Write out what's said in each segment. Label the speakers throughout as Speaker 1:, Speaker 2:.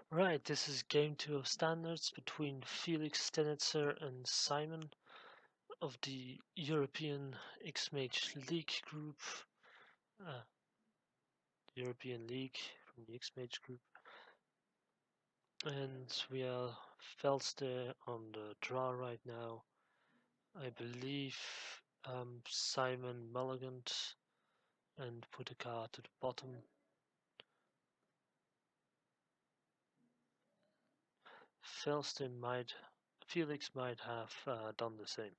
Speaker 1: Right, this is game 2 of standards between Felix, Stenitzer and Simon of the European X-Mage League group, uh, European League from the X-Mage group. And we are Felster on the draw right now. I believe Simon mulliganed and put a card to the bottom. Felix might have done the same.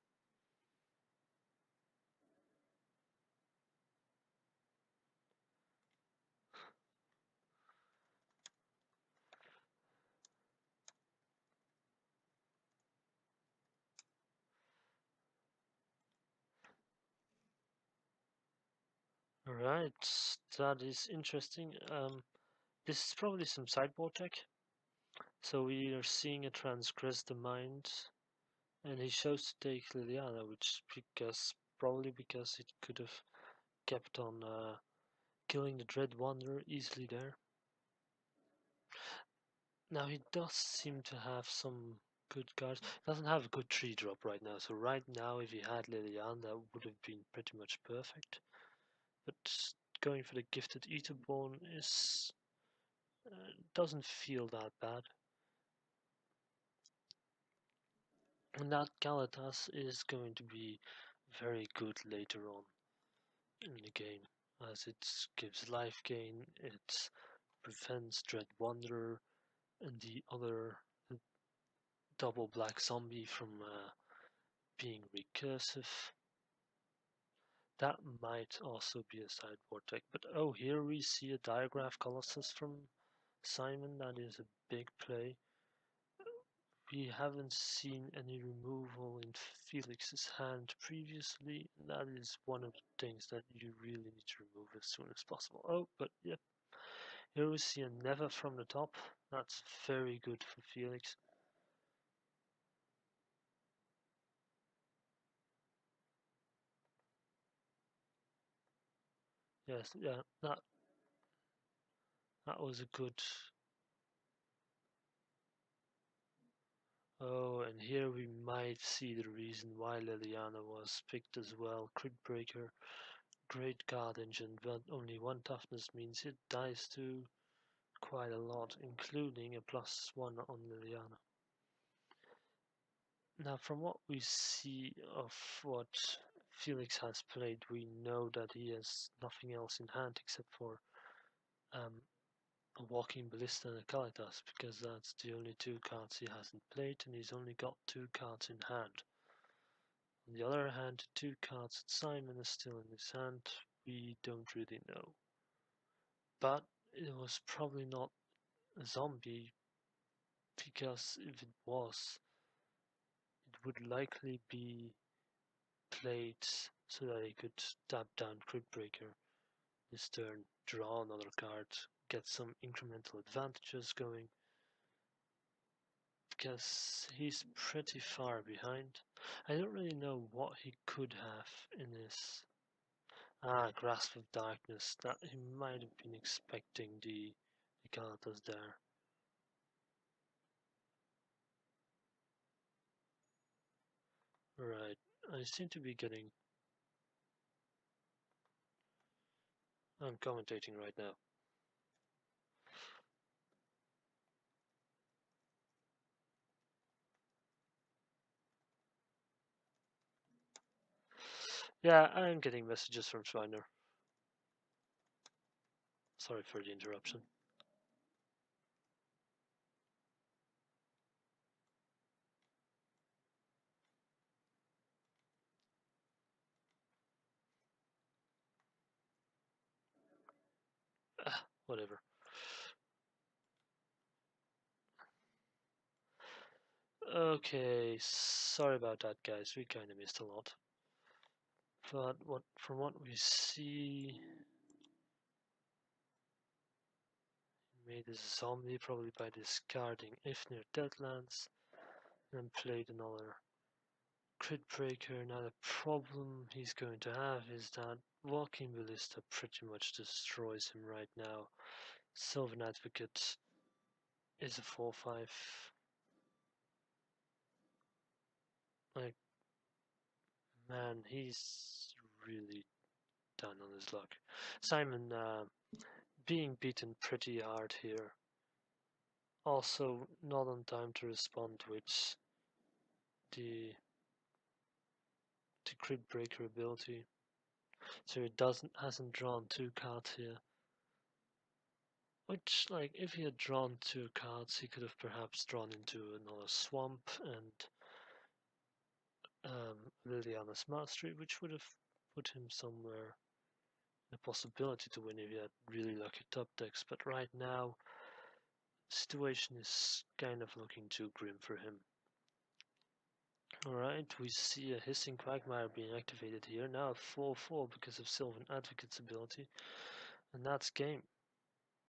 Speaker 1: Alright, that is interesting. This is probably some sideboard tech. So we are seeing a transgress the mind, and he chose to take Liliana, which probably because it could have kept on killing the Dread Wanderer easily there. Now he does seem to have some good cards. Doesn't have a good 3-drop right now, so right now if he had Liliana that would have been pretty much perfect. But going for the Gifted Etherborn is doesn't feel that bad. And that Kalatas is going to be very good later on in the game, as it gives life gain, it prevents Dread Wanderer and the other double black zombie from being recursive. That might also be a sideboard deck, but oh, here we see a Diagraph Colossus from Simon. That is a big play. We haven't seen any removal in Felix's hand previously. That is one of the things that you really need to remove as soon as possible. Oh, but yep. Here we see a Never from the top. That's very good for Felix. Yes, yeah, that was a good. Oh, and here we might see the reason why Liliana was picked as well. Crit Breaker, great card engine, but only one toughness means it dies to quite a lot, including a +1 on Liliana. Now, from what we see of what Felix has played, we know that he has nothing else in hand except for um, a Walking Ballista and a Kalitas, because that's the only two cards he hasn't played, and he's only got two cards in hand. On the other hand, the two cards that Simon is still in his hand, we don't really know. But it was probably not a zombie, because if it was, it would likely be played so that he could tap down Cryptbreaker this turn, draw another card, get some incremental advantages going, because he's pretty far behind. I don't really know what he could have in his Grasp of Darkness. That he might have been expecting the Galatas there. Right, I seem to be getting. I'm commentating right now. Yeah, I'm getting messages from Schreiner. Sorry for the interruption. Whatever. Okay, sorry about that, guys. We kind of missed a lot. But from what we see, made a zombie probably by discarding Ifnir Deadlands, and played another Crit Breaker. Now the problem he's going to have is that Walking Ballista pretty much destroys him right now. Sylvan Advocate is a 4-5. Like, man, he's really down on his luck. Simon being beaten pretty hard here. Also, not on time to respond with the Crit Breaker ability. So he hasn't drawn 2 cards here. Which, like, if he had drawn 2 cards, he could have perhaps drawn into another swamp and Liliana's Mastery, which would have put him somewhere in a possibility to win if he had really lucky top decks. But right now, the situation is kind of looking too grim for him. Alright, we see a Hissing Quagmire being activated here, now 4-4 because of Sylvan Advocate's ability, and that's game.